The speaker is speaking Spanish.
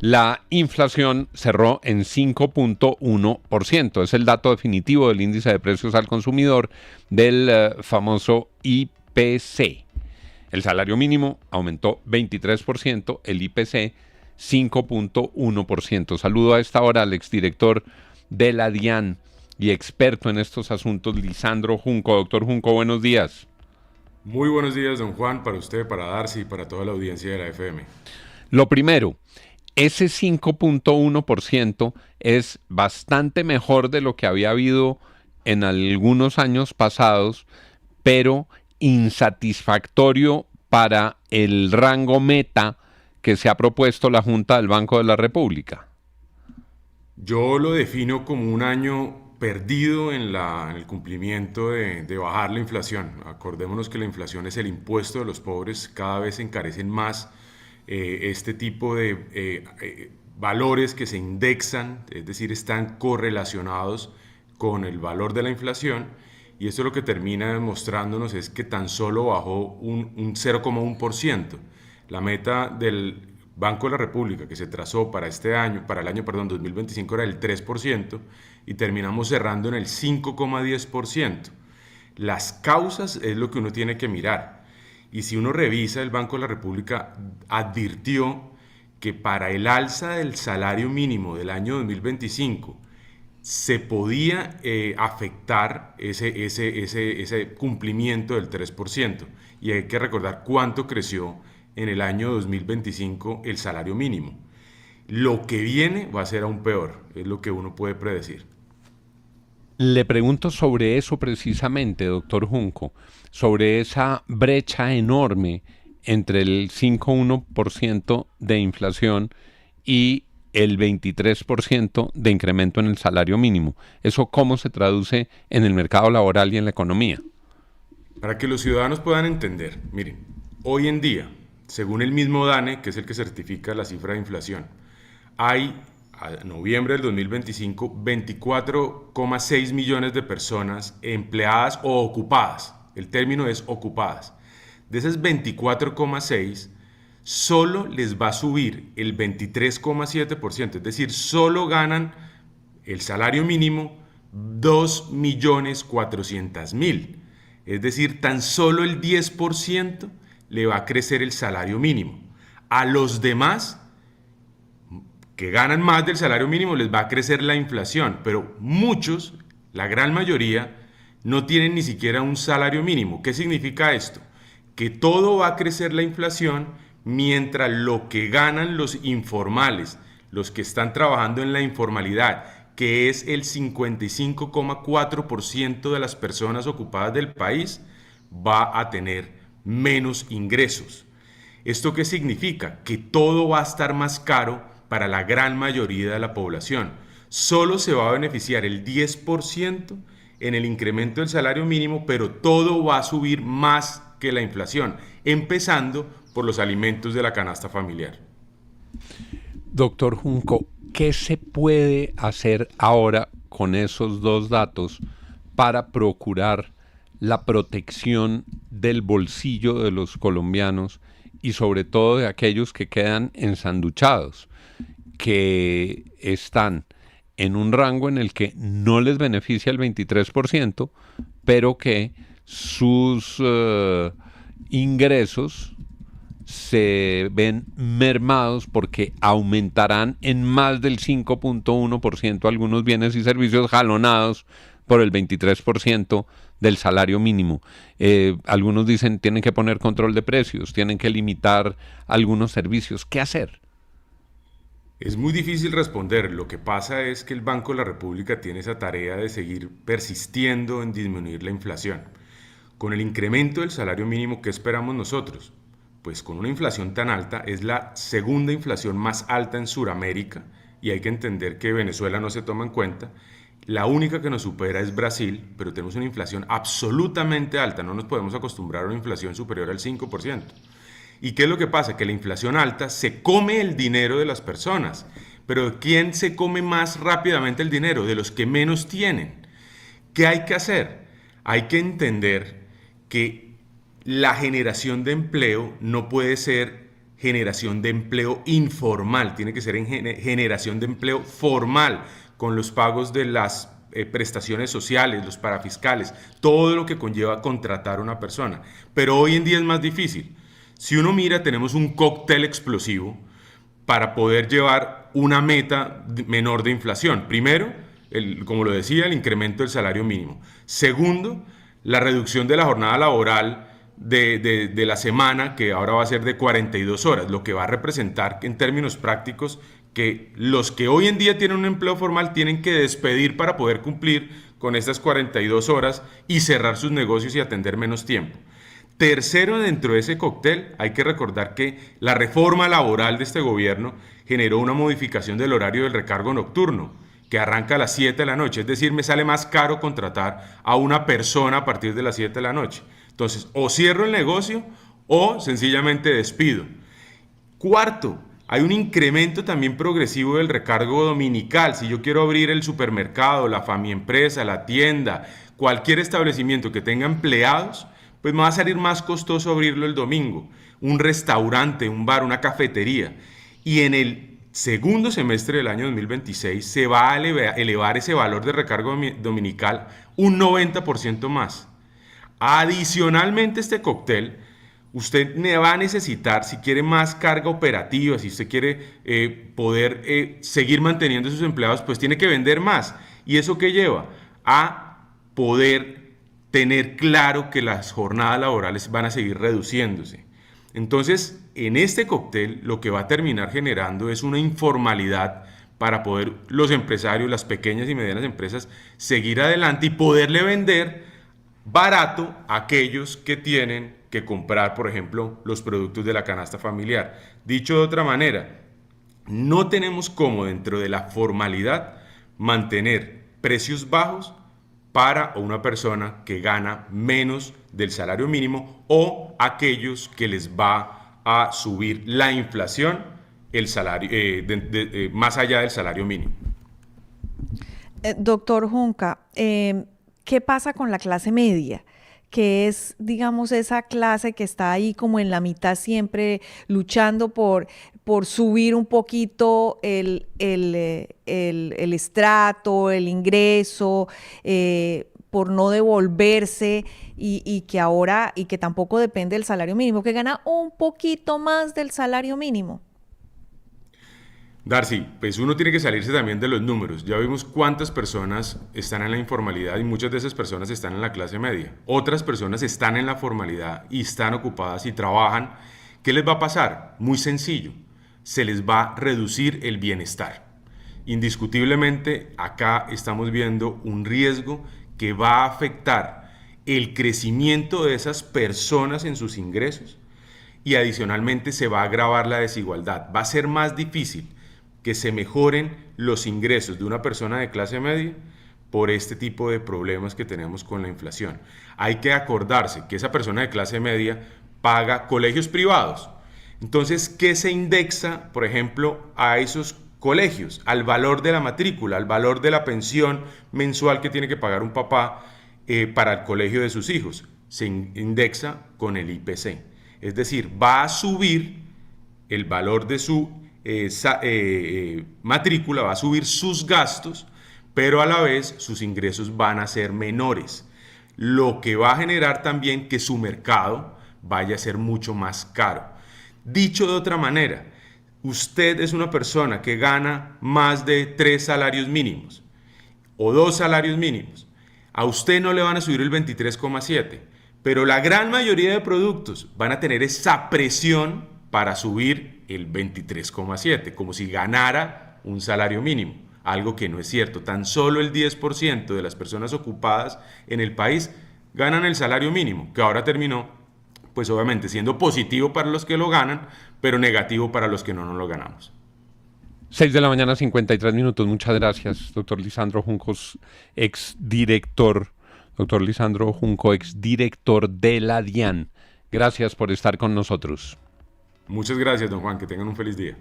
La inflación cerró en 5.1%. Es el dato definitivo del índice de precios al consumidor del famoso IPC. El salario mínimo aumentó 23%, el IPC 5.1%. Saludo a esta hora al exdirector de la DIAN y experto en estos asuntos, Lisandro Junco. Doctor Junco, buenos días. Muy buenos días, don Juan, para usted, para Darcy y para toda la audiencia de la FM. Lo primero, ese 5.1% es bastante mejor de lo que había habido en algunos años pasados, pero insatisfactorio para el rango meta que se ha propuesto la Junta del Banco de la República. Yo lo defino como un año perdido en el cumplimiento de bajar la inflación. Acordémonos que la inflación es el impuesto de los pobres, cada vez se encarecen más este tipo de valores que se indexan, es decir, están correlacionados con el valor de la inflación, y esto lo que termina demostrándonos es que tan solo bajó un 0,1%. La meta del Banco de la República que se trazó para este año, para el año, 2025, era el 3% y terminamos cerrando en el 5,10%. Las causas es lo que uno tiene que mirar. Y si uno revisa, el Banco de la República advirtió que para el alza del salario mínimo del año 2025 se podía afectar ese cumplimiento del 3%. Y hay que recordar cuánto creció en el año 2025 el salario mínimo. Lo que viene va a ser aún peor, es lo que uno puede predecir. Le pregunto sobre eso precisamente, doctor Junco, sobre esa brecha enorme entre el 5,1% de inflación y el 23% de incremento en el salario mínimo. ¿Eso cómo se traduce en el mercado laboral y en la economía? Para que los ciudadanos puedan entender, miren, hoy en día, según el mismo DANE, que es el que certifica la cifra de inflación, hay a noviembre del 2025 24,6 millones de personas empleadas o ocupadas. El término es ocupadas. De esas 24,6, solo les va a subir el 23,7%, es decir, solo ganan el salario mínimo 2.400.000. Es decir, tan solo el 10% le va a crecer el salario mínimo. A los demás, que ganan más del salario mínimo, les va a crecer la inflación, pero muchos, la gran mayoría, no tienen ni siquiera un salario mínimo. ¿Qué significa esto? Que todo va a crecer la inflación mientras lo que ganan los informales, los que están trabajando en la informalidad, que es el 55,4% de las personas ocupadas del país, va a tener menos ingresos. ¿Esto qué significa? Que todo va a estar más caro para la gran mayoría de la población. Solo se va a beneficiar el 10% en el incremento del salario mínimo, pero todo va a subir más que la inflación, empezando por los alimentos de la canasta familiar. Doctor Junco, ¿qué se puede hacer ahora con esos dos datos para procurar la protección del bolsillo de los colombianos y sobre todo de aquellos que quedan ensanduchados, que están en un rango en el que no les beneficia el 23%, pero que sus ingresos se ven mermados porque aumentarán en más del 5.1% algunos bienes y servicios jalonados por el 23% del salario mínimo. Algunos dicen tienen que poner control de precios, tienen que limitar algunos servicios. ¿Qué hacer? Es muy difícil responder. Lo que pasa es que el Banco de la República tiene esa tarea de seguir persistiendo en disminuir la inflación. Con el incremento del salario mínimo, ¿qué esperamos nosotros? Pues con una inflación tan alta, es la segunda inflación más alta en Sudamérica, y hay que entender que Venezuela no se toma en cuenta. La única que nos supera es Brasil, pero tenemos una inflación absolutamente alta. No nos podemos acostumbrar a una inflación superior al 5%. ¿Y qué es lo que pasa? Que la inflación alta se come el dinero de las personas. Pero ¿quién se come más rápidamente el dinero? De los que menos tienen. ¿Qué hay que hacer? Hay que entender que la generación de empleo no puede ser generación de empleo informal, tiene que ser en generación de empleo formal, con los pagos de las prestaciones sociales, los parafiscales, todo lo que conlleva contratar a una persona. Pero hoy en día es más difícil. Si uno mira, tenemos un cóctel explosivo para poder llevar una meta menor de inflación. Primero, como lo decía, el incremento del salario mínimo. Segundo, la reducción de la jornada laboral de la semana, que ahora va a ser de 42 horas, lo que va a representar en términos prácticos que los que hoy en día tienen un empleo formal tienen que despedir para poder cumplir con estas 42 horas y cerrar sus negocios y atender menos tiempo. Tercero, dentro de ese cóctel, hay que recordar que la reforma laboral de este gobierno generó una modificación del horario del recargo nocturno, que arranca a las 7 de la noche. Es decir, me sale más caro contratar a una persona a partir de las 7 de la noche. Entonces, o cierro el negocio o sencillamente despido. Cuarto, hay un incremento también progresivo del recargo dominical. Si yo quiero abrir el supermercado, la Famiempresa, la tienda, cualquier establecimiento que tenga empleados, pues me va a salir más costoso abrirlo el domingo. Un restaurante, un bar, una cafetería. Y en el segundo semestre del año 2026 se va a elevar ese valor de recargo dominical un 90% más. Adicionalmente, este cóctel, usted va a necesitar, si quiere más carga operativa, si usted quiere poder seguir manteniendo a sus empleados, pues tiene que vender más. ¿Y eso qué lleva? A poder tener claro que las jornadas laborales van a seguir reduciéndose. Entonces, en este cóctel lo que va a terminar generando es una informalidad para poder los empresarios, las pequeñas y medianas empresas, seguir adelante y poderle vender barato a aquellos que tienen que comprar, por ejemplo, los productos de la canasta familiar. Dicho de otra manera, no tenemos cómo dentro de la formalidad mantener precios bajos para una persona que gana menos del salario mínimo o aquellos que les va a subir la inflación el salario, más allá del salario mínimo. Doctor Junca, ¿qué pasa con la clase media? Que es, digamos, esa clase que está ahí como en la mitad siempre luchando por subir un poquito el estrato, el ingreso, por no devolverse y que tampoco depende del salario mínimo, que gana un poquito más del salario mínimo. Darcy, pues uno tiene que salirse también de los números. Ya vimos cuántas personas están en la informalidad y muchas de esas personas están en la clase media. Otras personas están en la formalidad y están ocupadas y trabajan. ¿Qué les va a pasar? Muy sencillo. Se les va a reducir el bienestar. Indiscutiblemente, acá estamos viendo un riesgo que va a afectar el crecimiento de esas personas en sus ingresos y adicionalmente se va a agravar la desigualdad. Va a ser más difícil que se mejoren los ingresos de una persona de clase media por este tipo de problemas que tenemos con la inflación. Hay que acordarse que esa persona de clase media paga colegios privados. Entonces, ¿qué se indexa, por ejemplo, a esos colegios? Al valor de la matrícula, al valor de la pensión mensual que tiene que pagar un papá para el colegio de sus hijos. Se indexa con el IPC. Es decir, va a subir el valor de su matrícula, va a subir sus gastos, pero a la vez sus ingresos van a ser menores, lo que va a generar también que su mercado vaya a ser mucho más caro. Dicho de otra manera, usted es una persona que gana más de 3 salarios mínimos o 2 salarios mínimos, a usted no le van a subir el 23,7, pero la gran mayoría de productos van a tener esa presión para subir el 23,7, como si ganara un salario mínimo, algo que no es cierto. Tan solo el 10% de las personas ocupadas en el país ganan el salario mínimo, que ahora terminó, pues obviamente siendo positivo para los que lo ganan, pero negativo para los que no lo ganamos. 6 de la mañana, 53 minutos. Muchas gracias, doctor Lisandro Junco, exdirector de la DIAN. Gracias por estar con nosotros. Muchas gracias, don Juan. Que tengan un feliz día.